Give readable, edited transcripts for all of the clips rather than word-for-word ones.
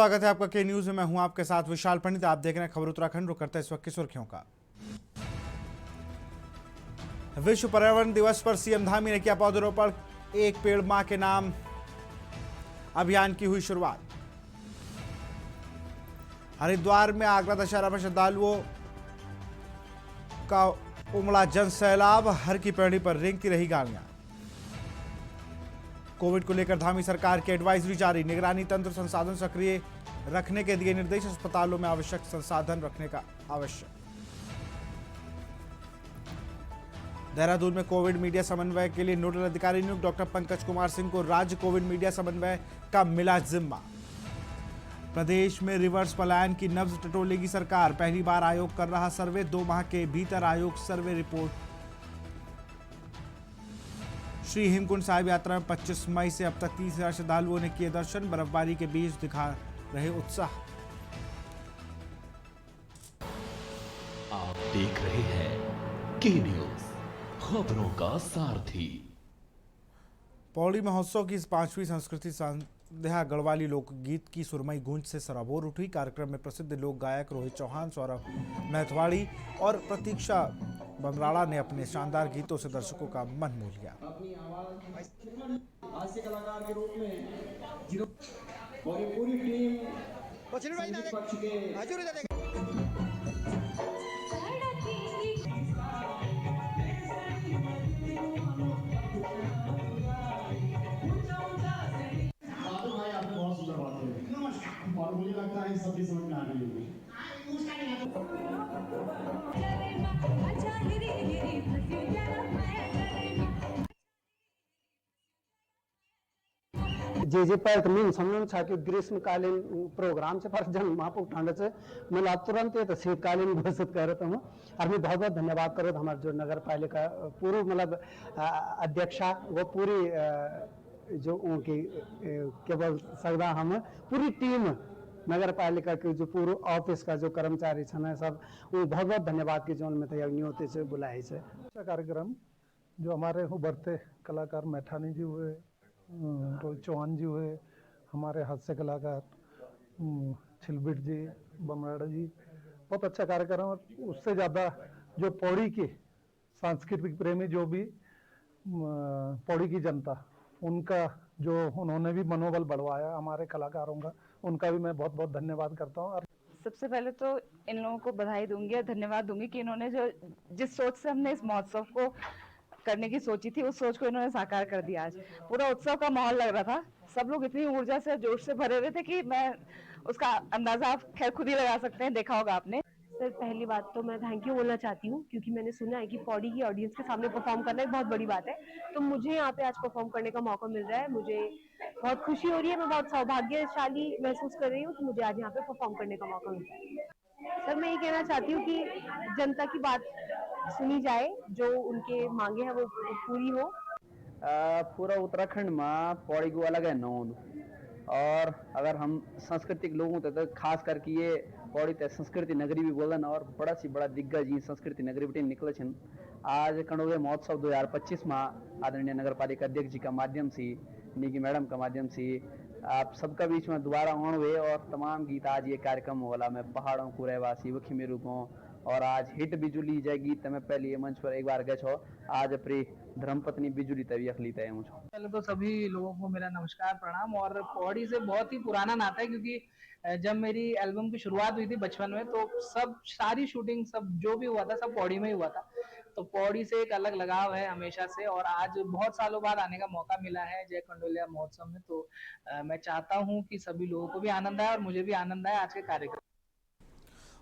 स्वागत है आपका के न्यूज में। मैं हूं आपके साथ विशाल पंडित। आप देख रहे हैं खबर उत्तराखंड। रुक करते हैं इस वक्त की सुर्खियों का। विश्व पर्यावरण दिवस पर सीएम धामी ने किया पौधरोपण। एक पेड़ मां के नाम अभियान की हुई शुरुआत। हरिद्वार में आगरा दशहरा में श्रद्धालुओं का उमड़ा जन सैलाब। हर की पैड़ी पर रेंगती रही गाड़ियां। कोविड को लेकर धामी सरकार की एडवाइजरी जारी। निगरानी तंत्र संसाधन सक्रिय रखने के दिए निर्देश। अस्पतालों में आवश्यक संसाधन रखने का आवश्यक। देहरादून में कोविड मीडिया समन्वय के लिए नोडल अधिकारी नियुक्त। डॉक्टर पंकज कुमार सिंह को राज्य कोविड मीडिया समन्वय का मिला जिम्मा। प्रदेश में रिवर्स पलायन की नब्ज टटोलेगी सरकार। पहली बार आयोग कर रहा सर्वे। 2 माह के भीतर आयोग सर्वे रिपोर्ट। श्री हेमकुंड साहिब यात्रा में 25 मई से अब तक 30,000 श्रद्धालुओं ने किए दर्शन। बर्फबारी के बीच दिखा रहे उत्साह। आप देख रहे हैं के न्यूज, खबरों का सारथी। पौड़ी महोत्सव की इस 5वीं संस्कृति संध्या गढ़वाली लोकगीत की सुरमई गूंज से सराबोर उठी। कार्यक्रम में प्रसिद्ध लोक गायक रोहित चौहान, सौरभ मैथवाड़ी और प्रतीक्षा बमराड़ा ने अपने शानदार गीतों से दर्शकों का मन मोह लिया। अपनी आवाज हास्य कलाकार के रूप में और ये पूरी टीम पक्ष के और मुझे लगता है सभी समझ में आ गई होगी। जे पर तमीन समझ छा कि ग्रीष्मकालीन प्रोग्राम से पर जन महापु ठंड से मिला तुरंत ये तो शीतकालीन घोषित कर रहा हूँ। और मैं बहुत बहुत धन्यवाद करो हमारे जो नगर पालिका पूर्व मतलब अध्यक्षा वो पूरी जो उनकी केवल सदा हम पूरी टीम नगर पालिका के जो पूर्व ऑफिस का जो कर्मचारी छन सब वो बहुत बहुत धन्यवाद की जो नियोते से बुलाए से कार्यक्रम जो हमारे उभरते कलाकार मैठानी जी हुए, रोहित चौहान जी हुए, हमारे हास्य कलाकार छिलबिट जी, बमराड़ा जी, बहुत अच्छा कार्यक्रम। और उससे ज़्यादा जो पौड़ी के सांस्कृतिक प्रेमी जो भी पौड़ी की जनता उनका जो उन्होंने भी मनोबल बढ़वाया हमारे कलाकारों का, उनका भी मैं बहुत बहुत धन्यवाद करता हूँ। सबसे पहले तो इन लोगों को बधाई दूंगी और धन्यवाद दूंगी कि इन्होंने जो जिस सोच से हमने इस महोत्सव को करने की सोची थी उस सोच को इन्होंने साकार कर दिया। आज पूरा उत्सव का माहौल लग रहा था। सब लोग इतनी ऊर्जा से जोश से भरे हुए थे कि मैं उसका अंदाजा आप खैर खुद ही लगा सकते हैं, देखा होगा आपने। सर पहली बात तो मैं थैंक यू बोलना चाहती हूँ क्योंकि मैंने सुना है कि पौड़ी की ऑडियंस के सामने परफॉर्म करना एक बहुत बड़ी बात है। तो मुझे यहाँ पे आज परफॉर्म करने का मौका मिल रहा है, मुझे बहुत खुशी हो रही है। मैं बहुत सौभाग्यशाली महसूस कर रही हूँ कि मुझे आज यहाँ पे परफॉर्म करने का मौका मिल रहा है। सर मैं ये कहना चाहती हूँ कि जनता की बात सुनी जाए, जो उनके मांगे हैं वो पूरी हो। पूरा उत्तराखंड में पौड़ी को अलग है नोन। और अगर हम सांस्कृतिक लोगों तो खास करके ये पौड़ी ते संस्कृति नगरी भी बोलन और बड़ा सी बड़ा दिग्गज ये संस्कृति नगरी बेटे निकले छन। आज कणोवे महोत्सव 2025 में आदरणीय नगर पालिका अध्यक्ष जी का माध्यम से, निकी मैडम का माध्यम से आप सबका बीच में दोबारा आने हुए और तमाम गीत आज ये कार्यक्रम वाला मैं पहाड़ों को रहवासी वखी मेरू को और आज हिट बिजुली जय गीत मैं पहले ये मंच पर एक बार गए छो। आज अपनी धर्मपत्नी बिजुली तभी अखली तय हूँ। पहले तो सभी लोगों को मेरा नमस्कार प्रणाम। और पौड़ी से बहुत ही पुराना नाता है क्योंकि जब मेरी एल्बम की शुरुआत हुई थी बचपन में तो सब सारी शूटिंग सब जो भी हुआ था सब पौड़ी में ही हुआ था। तो पौड़ी से एक अलग लगाव है हमेशा से और आज बहुत सालों बाद आने का मौका मिला है जय कंडोलिया महोत्सव में। तो मैं चाहता हूँ कि सभी लोगों को भी आनंद आए और मुझे भी आनंद आए आज के कार्यक्रम।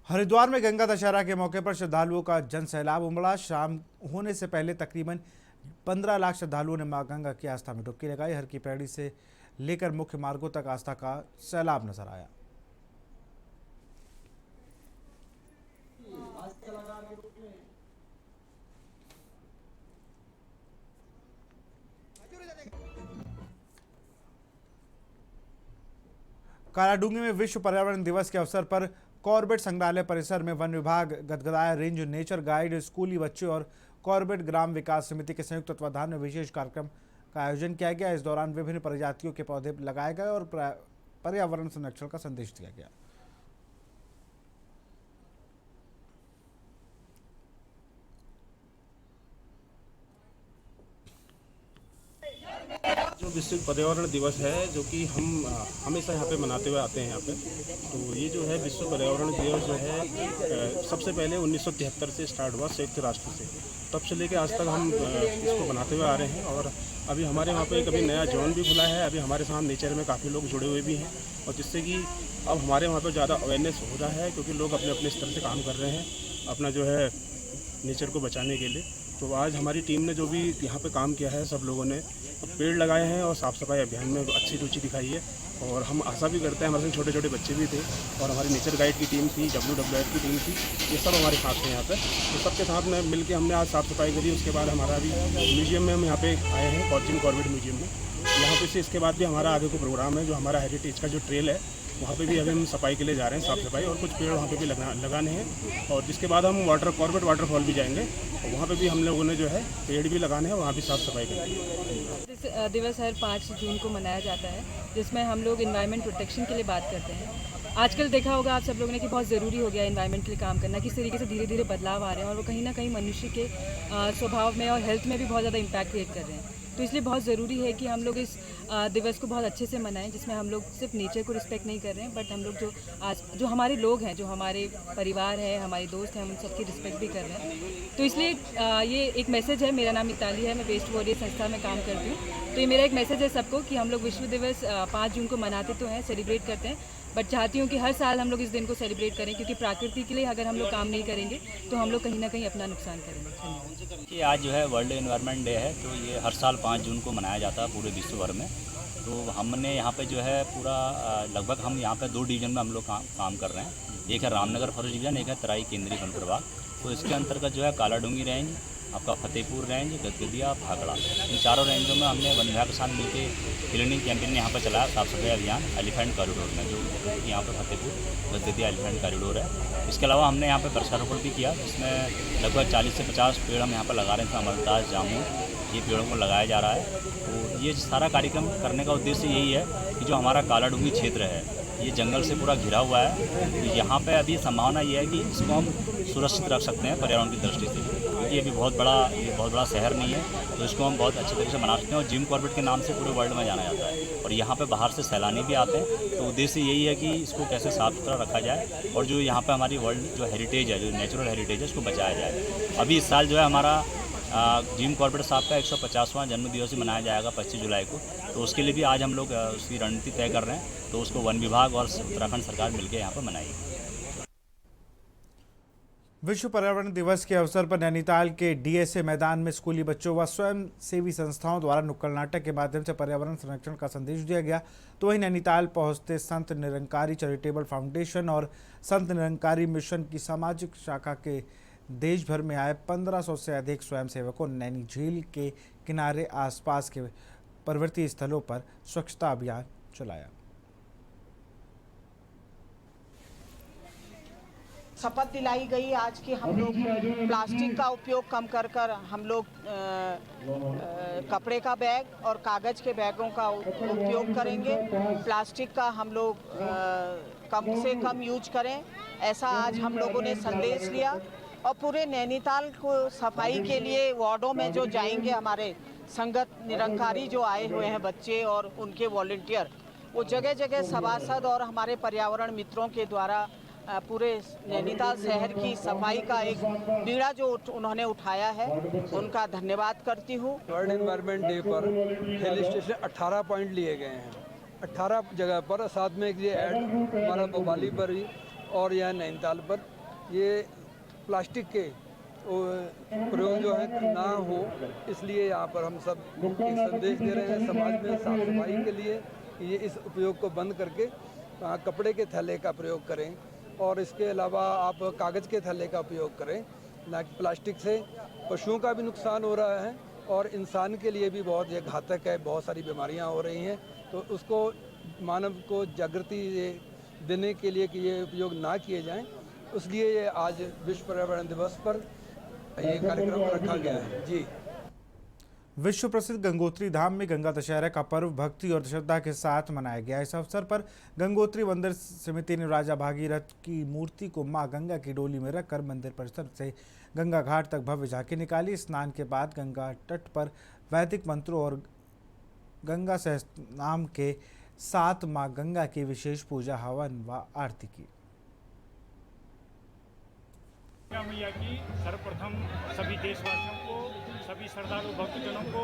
हरिद्वार में गंगा दशहरा के मौके पर श्रद्धालुओं का जन सैलाब उमड़ा। शाम होने से पहले तकरीबन 15 लाख श्रद्धालुओं ने मां गंगा की आस्था में डुबकी लगाई। हर की पैड़ी से लेकर मुख्य मार्गों तक आस्था का सैलाब नजर आया। कालाडूंगी में विश्व पर्यावरण दिवस के अवसर पर कॉर्बेट संग्रहालय परिसर में वन विभाग, गदगदाया रेंज नेचर गाइड, स्कूली बच्चे और कॉर्बेट ग्राम विकास समिति के संयुक्त तत्वाधान में विशेष कार्यक्रम का आयोजन किया गया। इस दौरान विभिन्न प्रजातियों के पौधे लगाए गए और पर्यावरण संरक्षण का संदेश दिया गया। जो विश्व पर्यावरण दिवस है, जो कि हम हमेशा यहाँ पे मनाते हुए आते हैं यहाँ पे, तो ये जो है विश्व पर्यावरण दिवस जो है सबसे पहले 1973 से स्टार्ट हुआ संयुक्त राष्ट्र से। तब से लेके आज तक हम इसको मनाते हुए आ रहे हैं। और अभी हमारे वहाँ पे एक अभी नया जोन भी खुला है। अभी हमारे साथ नेचर में काफ़ी लोग जुड़े हुए भी हैं, और जिससे कि अब हमारे वहाँ पे ज़्यादा अवेयरनेस हो रहा है, क्योंकि लोग अपने अपने स्तर से काम कर रहे हैं अपना जो है नेचर को बचाने के लिए। तो आज हमारी टीम ने जो भी यहाँ पे काम किया है, सब लोगों ने पेड़ लगाए हैं और साफ़ सफाई अभियान में अच्छी रुचि दिखाई है। और हम आशा भी करते हैं, हमारे छोटे छोटे बच्चे भी थे और हमारी नेचर गाइड की टीम थी, WWF की टीम थी, ये सब हमारे साथ थे यहाँ पे। तो सबके साथ में मिल के हमने आज साफ़ सफाई करी। उसके बाद हमारा अभी म्यूजियम में हम यहाँ पे आए हैं, जिम कॉर्बेट म्यूजियम में। यहाँ पे से इसके बाद भी हमारा आगे को प्रोग्राम है, जो हमारा हेरिटेज का जो ट्रेल है वहाँ पे भी अभी हम सफाई के लिए जा रहे हैं, साफ़ सफाई, और कुछ पेड़ वहाँ पे भी लगाने हैं। और जिसके बाद हम कॉर्बेट वाटरफॉल भी जाएंगे, और वहाँ पे भी हम लोगों ने जो है पेड़ भी लगाने हैं, वहाँ भी साफ़ सफाई करनी है। दिवस हर 5 जून को मनाया जाता है, जिसमें हम लोग एनवायरनमेंट प्रोटेक्शन के लिए बात करते हैं। आजकल देखा होगा आप सब लोगों ने कि बहुत ज़रूरी हो गया एनवायरनमेंट के लिए काम करना, किस तरीके से धीरे धीरे बदलाव आ रहे हैं और वो कहीं ना कहीं मनुष्य के स्वभाव में और हेल्थ में भी बहुत ज़्यादा इम्पैक्ट क्रिएट कर रहे हैं। तो इसलिए बहुत ज़रूरी है कि हम लोग इस दिवस को बहुत अच्छे से मनाएं, जिसमें हम लोग सिर्फ नेचर को रिस्पेक्ट नहीं कर रहे हैं, बट हम लोग जो हमारे लोग हैं, जो हमारे परिवार है, हमारे दोस्त हैं, हम उन सबकी रिस्पेक्ट भी कर रहे हैं। तो इसलिए ये एक मैसेज है। मेरा नाम मिताली है, मैं वेस्ट वॉरियर संस्था में काम करती हूँ। तो ये मेरा एक मैसेज है सबको कि हम लोग विश्व दिवस 5 जून को मनाते तो हैं, सेलिब्रेट करते हैं, बट चाहती हूँ कि हर साल हम लोग इस दिन को सेलिब्रेट करें, क्योंकि प्रकृति के लिए अगर हम लोग काम नहीं करेंगे तो हम लोग कहीं ना कहीं अपना नुकसान करेंगे। ये आज जो है वर्ल्ड एनवायरनमेंट डे है, तो ये हर साल 5 जून को मनाया जाता है पूरे विश्व भर में। तो हमने यहाँ पे जो है पूरा लगभग हम यहाँ पे 2 डिवीज़न में हम लोग काम कर रहे हैं। एक है रामनगर फॉरेस्ट डिवीज़न, एक है तराई केंद्रीय वन प्रभाग। तो इसके अंतर्गत जो है कालाडूंगी रेंज, आपका फतेहपुर रेंज, गदगदिया, भाखड़ा, इन चारों रेंजों में हमने वन विभाग के साथ मिलकर क्लीनिंग कैंपेन यहाँ पर चलाया, साफ सफाई अभियान एलिफेंट कॉरिडोर में, जो यहाँ पर फतेहपुर गदगदिया एलिफेंट कॉरिडोर है। इसके अलावा हमने यहाँ पर वृक्षारोपण भी किया, जिसमें लगभग 40 से 50 पेड़ हम यहाँ पर लगा रहे हैं। अमरतास, जामुन, ये पेड़ों को लगाया जा रहा है। तो ये सारा कार्यक्रम करने का उद्देश्य यही है कि जो हमारा कालाडूंगी क्षेत्र है, ये जंगल से पूरा घिरा हुआ है। तो यहाँ पे अभी संभावना ये है कि इसको हम सुरक्षित रख सकते हैं पर्यावरण की दृष्टि से, क्योंकि ये बहुत बड़ा शहर नहीं है, तो इसको हम बहुत अच्छे तरीके से बना सकते हैं। और जिम कॉर्बेट के नाम से पूरे वर्ल्ड में जाना जाता है, और यहाँ पे बाहर से सैलानी भी आते हैं। तो उद्देश्य यही है कि इसको कैसे साफ़ सुथरा रखा जाए, और जो यहाँ पे हमारी वर्ल्ड जो हेरिटेज है, जो नेचुरल हेरिटेज है, उसको बचाया जाए। अभी इस साल जो है हमारा जिम कॉर्बेट साहब का 150वां जन्मदिवस मनाया जाएगा 25 जुलाई को। तो उसके लिए भी आज हम लोग उसकी रणनीति तय कर रहे हैं, तो उसको वन विभाग और उत्तराखंड सरकार मिलकर यहाँ पर मनाएगी। विश्व पर्यावरण दिवस के अवसर पर नैनीताल के DSA मैदान में स्कूली बच्चों व स्वयं सेवी संस्थाओं द्वारा नुक्कड़ नाटक के माध्यम से पर्यावरण संरक्षण का संदेश दिया गया। तो वहीं नैनीताल पहुंचते संत निरंकारी चैरिटेबल फाउंडेशन और संत निरंकारी मिशन की सामाजिक शाखा के देश भर में आए 1500 से अधिक स्वयंसेवकों ने नैनी झील के किनारे आसपास के पर्वतीय स्थलों पर स्वच्छता अभियान चलाया। शपथ दिलाई गई आज की हम लोग प्लास्टिक का उपयोग कम कर हम लोग कपड़े का बैग और कागज़ के बैगों का उपयोग करेंगे। प्लास्टिक का हम लोग कम से कम यूज करें, ऐसा आज हम लोगों ने संदेश लिया। और पूरे नैनीताल को सफाई के लिए वार्डों में जो जाएंगे हमारे संगत निरंकारी जो आए हुए हैं बच्चे और उनके वॉलंटियर, वो जगह जगह सभासद और हमारे पर्यावरण मित्रों के द्वारा पूरे नैनीताल शहर की सफाई का एक बीड़ा जो उन्होंने उठाया है, उनका धन्यवाद करती हूँ। वर्ल्ड एनवायरनमेंट डे पर हिल स्टेशन 18 पॉइंट लिए गए हैं, 18 जगह पर। साथ में ये ऐड हमारा भोपाली पर भी और यहाँ नैनीताल पर ये प्लास्टिक के प्रयोग जो है ना हो, इसलिए यहाँ पर हम सब एक संदेश दे रहे हैं समाज में साफ सफाई के लिए कि ये इस उपयोग को बंद करके कपड़े के थैले का प्रयोग करें, और इसके अलावा आप कागज़ के थैले का उपयोग करें, ना कि प्लास्टिक से पशुओं का भी नुकसान हो रहा है और इंसान के लिए भी बहुत ये घातक है, बहुत सारी बीमारियां हो रही हैं। तो उसको मानव को जागृति देने के लिए कि ये उपयोग ना किए जाएं, इसलिए ये आज विश्व पर्यावरण दिवस पर ये कार्यक्रम रखा गया है। जी। विश्व प्रसिद्ध गंगोत्री धाम में गंगा दशहरा का पर्व भक्ति और श्रद्धा के साथ मनाया गया। इस अवसर पर गंगोत्री मंदिर समिति ने राजा भागीरथ की मूर्ति को मां गंगा की डोली में रखकर मंदिर परिसर से गंगा घाट तक भव्य झांकी निकाली। स्नान के बाद गंगा तट पर वैदिक मंत्रों और गंगा सहस्त्रनाम के साथ मां गंगा की विशेष पूजा, हवन व आरती की। गंगा मैया की सर्वप्रथम सभी देशवासियों को, सभी श्रद्धालु भक्तजनों को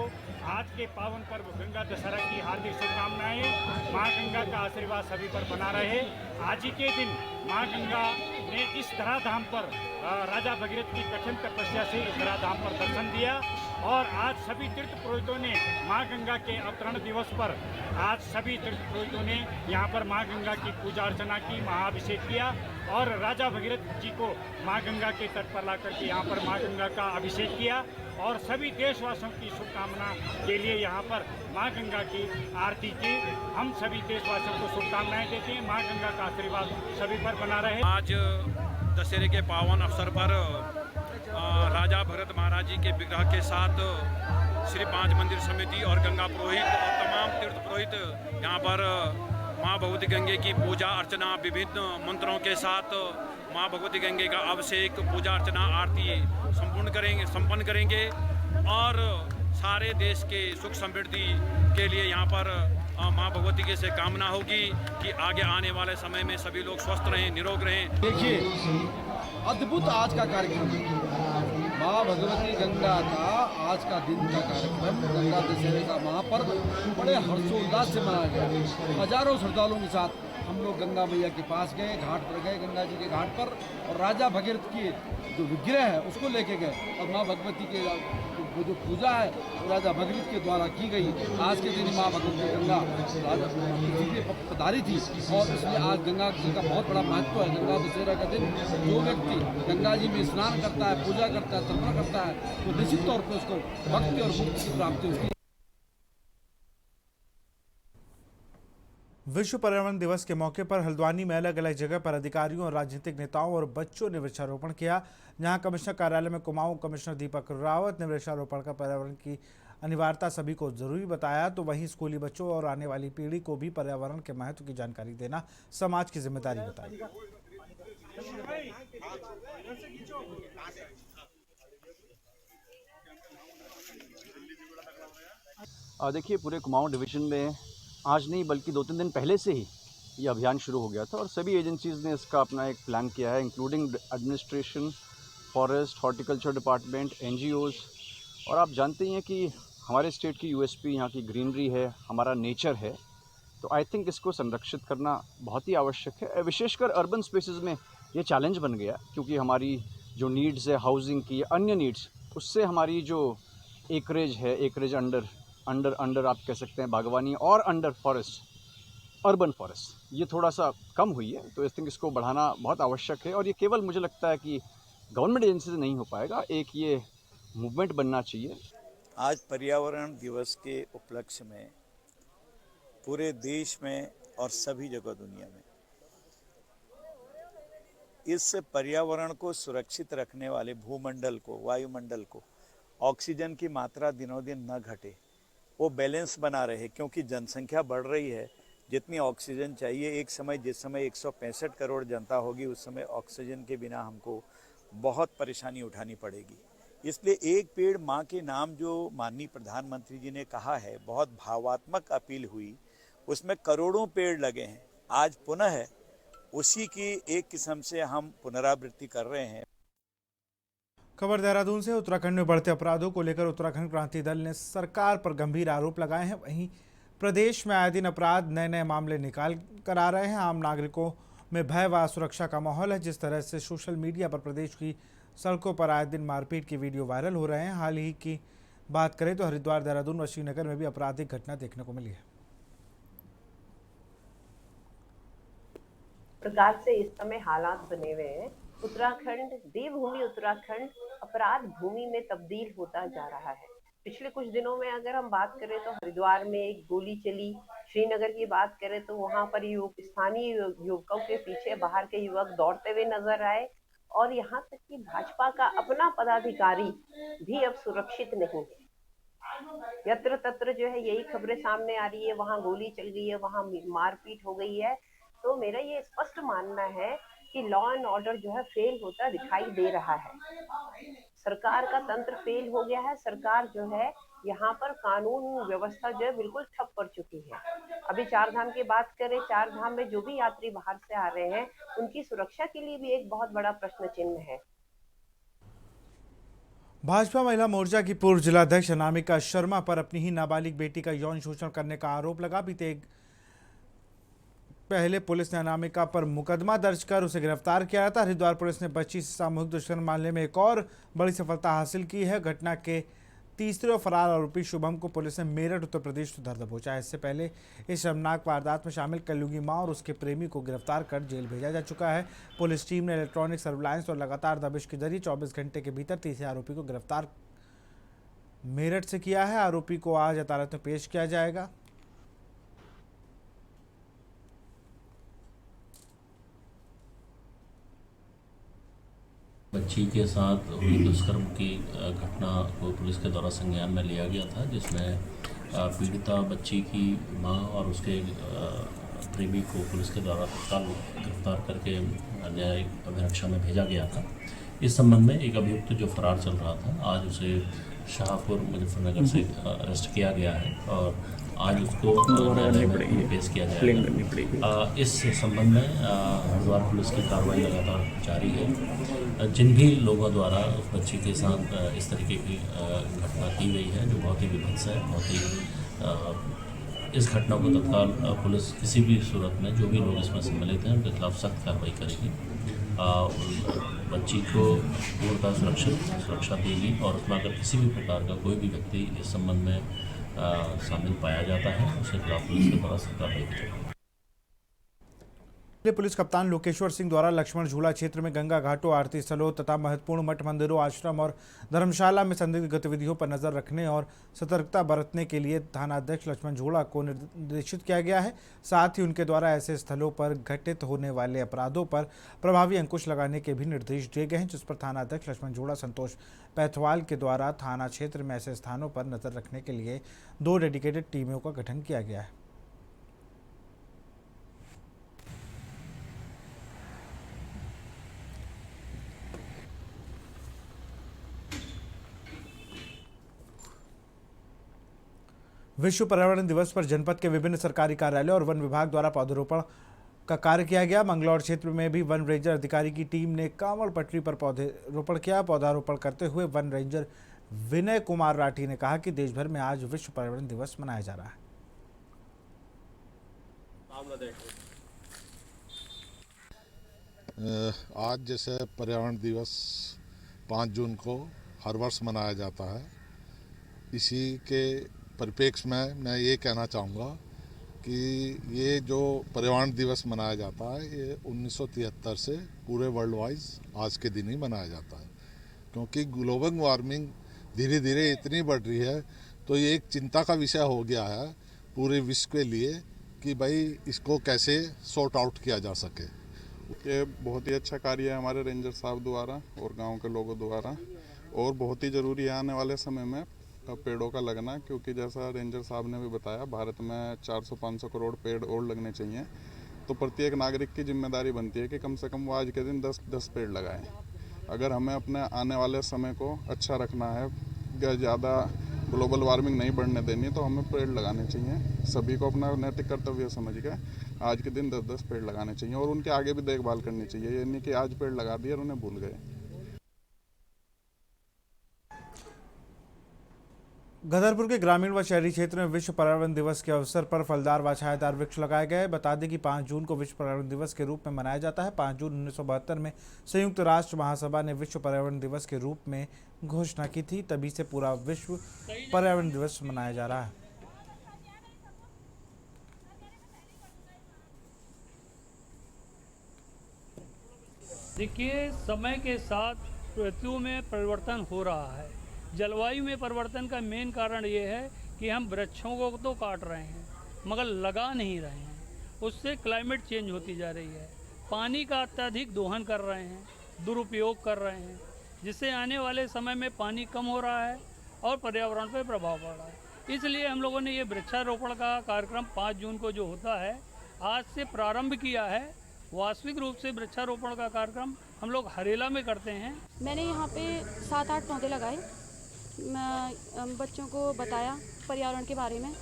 आज के पावन पर्व गंगा दशहरा की हार्दिक शुभकामनाएं। मां गंगा का आशीर्वाद सभी पर बना रहे। आज ही के दिन मां गंगा ने इस धराधाम पर राजा भगीरथ की कठिन तपस्या से इस धराधाम पर दर्शन दिया और आज सभी तीर्थ पुरोहितों ने मां गंगा के अवतरण दिवस पर आज सभी तीर्थ पुरोहितों ने यहाँ पर मां गंगा की पूजा अर्चना की, महाअभिषेक किया और राजा भगीरथ जी को मां गंगा के तट पर ला करके यहाँ पर मां गंगा का अभिषेक किया और सभी देशवासियों की शुभकामना के लिए यहाँ पर मां गंगा की आरती की। हम सभी देशवासियों को शुभकामनाएं देते हैं। मां गंगा का आशीर्वाद सभी पर बना रहे। आज दशहरे के पावन अवसर पर राजा भगीरथ महाराज जी के विग्रह के साथ श्री पांच मंदिर समिति और गंगा पुरोहित और तमाम तीर्थ पुरोहित यहाँ पर माँ भगवती गंगे की पूजा अर्चना विभिन्न मंत्रों के साथ माँ भगवती गंगे का अभिषेक, पूजा अर्चना, आरती संपन्न करेंगे और सारे देश के सुख समृद्धि के लिए यहाँ पर माँ भगवती की से कामना होगी कि आगे आने वाले समय में सभी लोग स्वस्थ रहें, निरोग रहें। देखिए, अद्भुत आज का कार्यक्रम, माँ भगवती गंगा का आज का दिन का कार्यक्रम, गंगा दशहरे का महापर्व बड़े हर्षोल्लास से मनाया गया। हजारों श्रद्धालुओं के साथ हम लोग गंगा मैया के पास गए, घाट पर गए, गंगा जी के घाट पर, और राजा भगीरथ की जो विग्रह है उसको लेके गए और माँ भगवती के वो जो पूजा है वो राजा भगीरथ के द्वारा की गई। आज के दिन माँ भगवती गंगा राजा पृथ्वी पे पधारी थी और इसलिए आज गंगा जी का बहुत बड़ा महत्व है। गंगा दशहरा का दिन जो व्यक्ति गंगा जी में स्नान करता है, पूजा करता है, तर्पण करता है तो निश्चित तौर पर उसको भक्ति और मुक्ति की प्राप्ति उसकी। विश्व पर्यावरण दिवस के मौके पर हल्द्वानी में अलग अलग जगह पर अधिकारियों और राजनीतिक नेताओं और बच्चों ने वृक्षारोपण किया। जहां कमिश्नर कार्यालय में कुमाऊं कमिश्नर दीपक रावत ने वृक्षारोपण का पर्यावरण की अनिवार्यता सभी को जरूरी बताया, तो वहीं स्कूली बच्चों और आने वाली पीढ़ी को भी पर्यावरण के महत्व की जानकारी देना समाज की जिम्मेदारी बताई। देखिए, पूरे कुमाऊं डिवीजन में आज नहीं बल्कि 2-3 दिन पहले से ही ये अभियान शुरू हो गया था और सभी एजेंसीज़ ने इसका अपना एक प्लान किया है, including administration, forest, horticulture department, NGOs. और आप जानते ही हैं कि हमारे स्टेट की यूएसपी यहाँ की ग्रीनरी है, हमारा नेचर है, तो आई थिंक इसको संरक्षित करना बहुत ही आवश्यक है। विशेषकर अर्बन स्पेसेस में ये चैलेंज बन गया क्योंकि हमारी जो नीड्स है हाउसिंग की, अन्य नीड्स, उससे हमारी जो एकरेज है, एकरेज अंडर आप कह सकते हैं बागवानी और अंडर फॉरेस्ट, अर्बन फॉरेस्ट, ये थोड़ा सा कम हुई है। तो आई थिंक इसको बढ़ाना बहुत आवश्यक है और ये केवल मुझे लगता है कि गवर्नमेंट एजेंसी से नहीं हो पाएगा, एक ये मूवमेंट बनना चाहिए। आज पर्यावरण दिवस के उपलक्ष्य में पूरे देश में और सभी जगह दुनिया में इस पर्यावरण को सुरक्षित रखने वाले भूमंडल को, वायुमंडल को, ऑक्सीजन की मात्रा दिनों दिन न घटे, वो बैलेंस बना रहे, क्योंकि जनसंख्या बढ़ रही है। जितनी ऑक्सीजन चाहिए, एक समय जिस समय 165 करोड़ जनता होगी उस समय ऑक्सीजन के बिना हमको बहुत परेशानी उठानी पड़ेगी। इसलिए एक पेड़ माँ के नाम जो माननीय प्रधानमंत्री जी ने कहा है, बहुत भावात्मक अपील हुई, उसमें करोड़ों पेड़ लगे हैं। आज पुनः उसी की एक किस्म से हम पुनरावृत्ति कर रहे हैं। खबर देहरादून से। उत्तराखंड में बढ़ते अपराधों को लेकर उत्तराखंड क्रांति दल ने सरकार पर गंभीर आरोप लगाए हैं। वहीं प्रदेश में आए दिन अपराध नए मामले निकाल कर आ रहे हैं। आम नागरिकों में भय व सुरक्षा का माहौल है। जिस तरह से सोशल मीडिया पर प्रदेश की सड़कों पर आए दिन मारपीट की वीडियो वायरल हो रहे हैं। हाल ही की बात करें तो हरिद्वार, देहरादून व श्रीनगर में भी आपराधिक घटना देखने को मिली है। प्रकार से इस समय हालात बने हुए हैं। उत्तराखंड, देवभूमि उत्तराखंड अपराध भूमि में तब्दील होता जा रहा है। पिछले कुछ दिनों में अगर हम बात करें तो हरिद्वार में एक गोली चली, श्रीनगर की बात करें तो वहां पर स्थानीय युवकों के पीछे बाहर के युवक दौड़ते हुए नजर आए और यहाँ तक कि भाजपा का अपना पदाधिकारी भी अब सुरक्षित नहीं है। यत्र तत्र जो है यही खबरें सामने आ रही है, वहाँ गोली चल गई है, वहाँ मारपीट हो गई है। तो मेरा ये स्पष्ट मानना है कि लॉ एंड ऑर्डर जो है फेल होता दिखाई दे रहा है। सरकार का तंत्र फेल हो गया है। सरकार जो है यहाँ पर कानून व्यवस्था जो है बिल्कुल ठप पड़ चुकी है। अभी चार धाम की बात करें, चार धाम में जो भी यात्री बाहर से आ रहे हैं उनकी सुरक्षा के लिए भी एक बहुत बड़ा प्रश्न चिन्ह है। भाजपा महिला मोर्चा की पूर्व जिलाध्यक्ष अनामिका शर्मा पर अपनी ही नाबालिग बेटी का यौन शोषण करने का आरोप लगा। बीते पहले पुलिस ने अनामिका पर मुकदमा दर्ज कर उसे गिरफ्तार किया था। हरिद्वार पुलिस ने बच्ची से सामूहिक दुष्कर्म मामले में एक और बड़ी सफलता हासिल की है। घटना के तीसरे और फरार आरोपी शुभम को पुलिस ने मेरठ उत्तर प्रदेश सुधर दबोचा है। इससे पहले इस शर्मनाक वारदात में शामिल कलयुगी मां और उसके प्रेमी को गिरफ्तार कर जेल भेजा जा चुका है। पुलिस टीम ने इलेक्ट्रॉनिक सर्विलांस और लगातार दबिश के जरिए 24 घंटे के भीतर तीसरे आरोपी को गिरफ्तार मेरठ से किया है। आरोपी को आज अदालत में पेश किया जाएगा। बच्ची के साथ हुई दुष्कर्म की घटना को पुलिस के द्वारा संज्ञान में लिया गया था, जिसमें पीड़िता बच्ची की मां और उसके प्रेमी को पुलिस के द्वारा तत्काल गिरफ्तार करके न्यायिक अभिरक्षा में भेजा गया था। इस संबंध में एक अभियुक्त जो फरार चल रहा था, आज उसे शाहपुर मुजफ्फरनगर से अरेस्ट किया गया है और आज उसको न्यायालय में पेश किया जाएगा। इस संबंध में हरिद्वार पुलिस की कार्रवाई लगातार जारी है। जिन भी लोगों द्वारा उस बच्ची के साथ इस तरीके की घटना की गई है, जो बहुत ही विभत्स है, बहुत ही इस घटना को तत्काल पुलिस किसी भी सूरत में जो भी लोग इसमें सम्मिलित हैं उनके खिलाफ सख्त कार्रवाई करेगी। बच्ची को पूर्णतः सुरक्षा देगी और उसमें अगर किसी भी प्रकार का कोई भी व्यक्ति इस संबंध में शामिल पाया जाता है उसके खिलाफ पुलिस के द्वारा सख्त कार्रवाई करेगी। पुलिस कप्तान लोकेश्वर सिंह द्वारा लक्ष्मण झूला क्षेत्र में गंगा घाटों, आरती स्थलों तथा महत्वपूर्ण मठ मंदिरों, आश्रम और धर्मशाला में संदिग्ध गतिविधियों पर नजर रखने और सतर्कता बरतने के लिए थानाध्यक्ष लक्ष्मण झूला को निर्देशित किया गया है। साथ ही उनके द्वारा ऐसे स्थलों पर घटित होने वाले अपराधों पर प्रभावी अंकुश लगाने के भी निर्देश दिए गए हैं, जिस पर थानाध्यक्ष लक्ष्मण झूला संतोष पैथवाल के द्वारा थाना क्षेत्र में ऐसे स्थानों पर नजर रखने के लिए 2 डेडिकेटेड टीमों का गठन किया गया है। विश्व पर्यावरण दिवस पर जनपद के विभिन्न सरकारी कार्यालयों और वन विभाग द्वारा पौधरोपण का कार्य किया गया। मंगलौर क्षेत्र में भी वन रेंजर अधिकारी की टीम ने कांवड़ पटरी पर पौधरोपण किया। पौधारोपण करते हुए वन रेंजर विनय कुमार राठी ने कहा कि देश भर में आज विश्व पर्यावरण दिवस मनाया जा रहा है। आज जैसे पर्यावरण दिवस 5 जून को हर वर्ष मनाया जाता है, इसी के परिप्रेक्ष्य में मैं ये कहना चाहूँगा कि ये जो पर्यावरण दिवस मनाया जाता है ये 1973 से पूरे वर्ल्ड वाइज आज के दिन ही मनाया जाता है, क्योंकि ग्लोबल वार्मिंग धीरे धीरे इतनी बढ़ रही है तो ये एक चिंता का विषय हो गया है पूरे विश्व के लिए कि भाई इसको कैसे सॉर्ट आउट किया जा सके। ये बहुत ही अच्छा कार्य है हमारे रेंजर साहब द्वारा और गांव के लोगों द्वारा, और बहुत ही ज़रूरी है आने वाले समय में पेड़ों का लगना, क्योंकि जैसा रेंजर साहब ने भी बताया भारत में 400-500 करोड़ पेड़ और लगने चाहिए। तो प्रत्येक नागरिक की जिम्मेदारी बनती है कि कम से कम वो आज के दिन 10 पेड़ लगाएं। अगर हमें अपने आने वाले समय को अच्छा रखना है, ज़्यादा ग्लोबल वार्मिंग नहीं बढ़ने देनी, तो हमें पेड़ लगाने चाहिए। सभी को अपना नैतिक कर्तव्य समझ के आज के दिन 10-10 पेड़ लगाने चाहिए और उनके आगे भी देखभाल करनी चाहिए। ये नहीं कि आज पेड़ लगा दिए और उन्हें भूल गए। गदरपुर के ग्रामीण व शहरी क्षेत्र में विश्व पर्यावरण दिवस के अवसर पर फलदार व छायादार वृक्ष लगाए गए। बता दें कि 5 जून को विश्व पर्यावरण दिवस के रूप में मनाया जाता है। 5 जून 1972 में संयुक्त राष्ट्र महासभा ने विश्व पर्यावरण दिवस के रूप में घोषणा की थी, तभी से पूरा विश्व पर्यावरण दिवस मनाया जा रहा है। देखिए, समय के साथ ऋतुओं में परिवर्तन हो रहा है। जलवायु में परिवर्तन का मेन कारण ये है कि हम वृक्षों को तो काट रहे हैं मगर लगा नहीं रहे हैं, उससे क्लाइमेट चेंज होती जा रही है। पानी का अत्यधिक दोहन कर रहे हैं, दुरुपयोग कर रहे हैं, जिससे आने वाले समय में पानी कम हो रहा है और पर्यावरण पर प्रभाव पड़ रहा है। इसलिए हम लोगों ने ये वृक्षारोपण का कार्यक्रम 5 जून को जो होता है आज से प्रारंभ किया है। वास्तविक रूप से वृक्षारोपण का कार्यक्रम हम लोग हरेला में करते हैं। मैंने यहाँ पे 7-8 पौधे लगाए, बच्चों को बताया पर्यावरण के बारे में,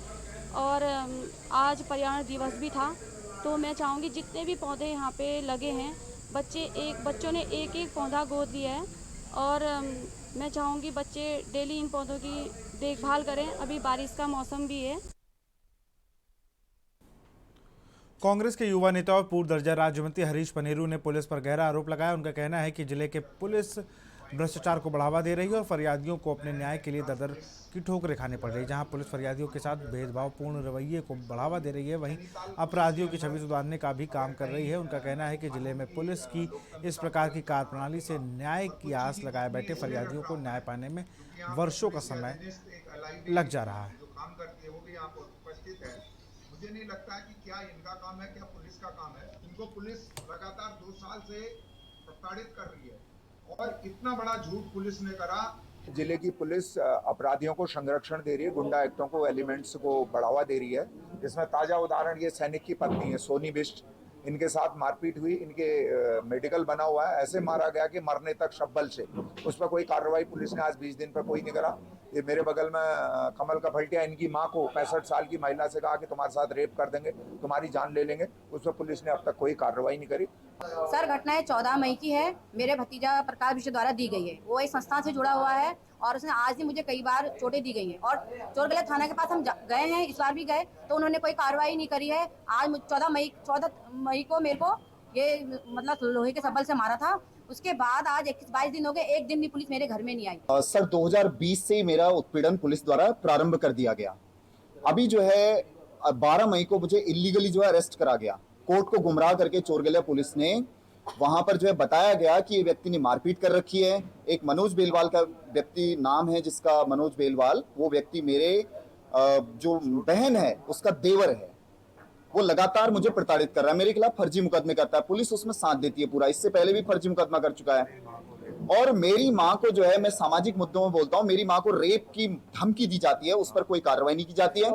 और आज पर्यावरण दिवस भी था, तो मैं चाहूँगी जितने भी पौधे यहाँ पे लगे हैं बच्चों ने एक एक पौधा गोद लिया है, और मैं चाहूँगी बच्चे डेली इन पौधों की देखभाल करें। अभी बारिश का मौसम भी है। कांग्रेस के युवा नेता और पूर्व दर्जा राज्य मंत्री हरीश पनेरू ने पुलिस पर गहरा आरोप लगाया। उनका कहना है कि जिले के पुलिस भ्रष्टाचार को बढ़ावा दे रही है और फरियादियों को अपने न्याय के लिए दर की ठोकरें खानी पड़ रही है। जहां पुलिस फरियादियों के साथ भेदभावपूर्ण रवैये को बढ़ावा दे रही है, वहीं अपराधियों की छवि सुधारने का भी काम कर रही है। उनका कहना है कि जिले में पुलिस की इस प्रकार की कार्यप्रणाली से न्याय की आस लगाए बैठे फरियादियों को न्याय पाने में वर्षों का समय लग जा रहा है। मुझे नहीं लगता है कि क्या इनका काम है, क्या पुलिस का काम है। इनको पुलिस लगातार 2 साल से प्रताड़ित कर रही है, और इतना बड़ा झूठ पुलिस ने करा। जिले की पुलिस अपराधियों को संरक्षण दे रही है, गुंडा एक्टों को, एलिमेंट्स को बढ़ावा दे रही है। इसमें ताजा उदाहरण ये सैनिक की पत्नी है सोनी बिष्ट, इनके साथ मारपीट हुई, इनके मेडिकल बना हुआ है, ऐसे मारा गया कि मरने तक शब्बल से। उस पर कोई कार्रवाई पुलिस ने आज 20 दिन पर कोई नहीं करा। ये मेरे बगल में कमल का फलटिया, इनकी माँ को 65 साल की महिला से कहा कि तुम्हारे साथ रेप कर देंगे, तुम्हारी जान ले लेंगे, उस पर पुलिस ने अब तक कोई कार्रवाई नहीं करी। सर, घटना 14 मई की है। मेरे भतीजा प्रकाश विश्व द्वारा दी गई है। वो एक संस्था से जुड़ा हुआ है और उसने आज भी मुझे कई बार चोटें दी गई हैं, और चोरगला थाना के पास हम गए हैं, इस बार भी गए, तो उन्होंने कोई कार्रवाई नहीं करी है। आज 14 मई को मेरे को ये मतलब लोहे के सबल से मारा था। उसके बाद आज 21-22 दिन हो गए, एक दिन भी पुलिस मेरे घर में नहीं आई। सर, 2020 से मेरा उत्पीड़न पुलिस द्वारा प्रारंभ कर दिया गया। अभी जो है 12 मई को मुझे इलीगली जो है अरेस्ट करा गया। कोर्ट को गुमराह करके चोरगलिया पुलिस ने वहां पर जो है बताया गया कि ये व्यक्ति ने मारपीट कर रखी है। एक मनोज बेलवाल का व्यक्ति नाम है, जिसका मनोज बेलवाल, वो व्यक्ति मेरे जो बहन है उसका देवर है। वो लगातार मुझे प्रताड़ित कर रहा है, मेरे खिलाफ फर्जी मुकदमे करता है। पुलिस उसमें साथ देती है पूरा, इससे पहले भी फर्जी मुकदमा कर चुका है। और मेरी माँ को जो है, मैं सामाजिक मुद्दों में बोलता हूँ, मेरी माँ को रेप की धमकी दी जाती है, उस पर कोई कार्रवाई नहीं की जाती है।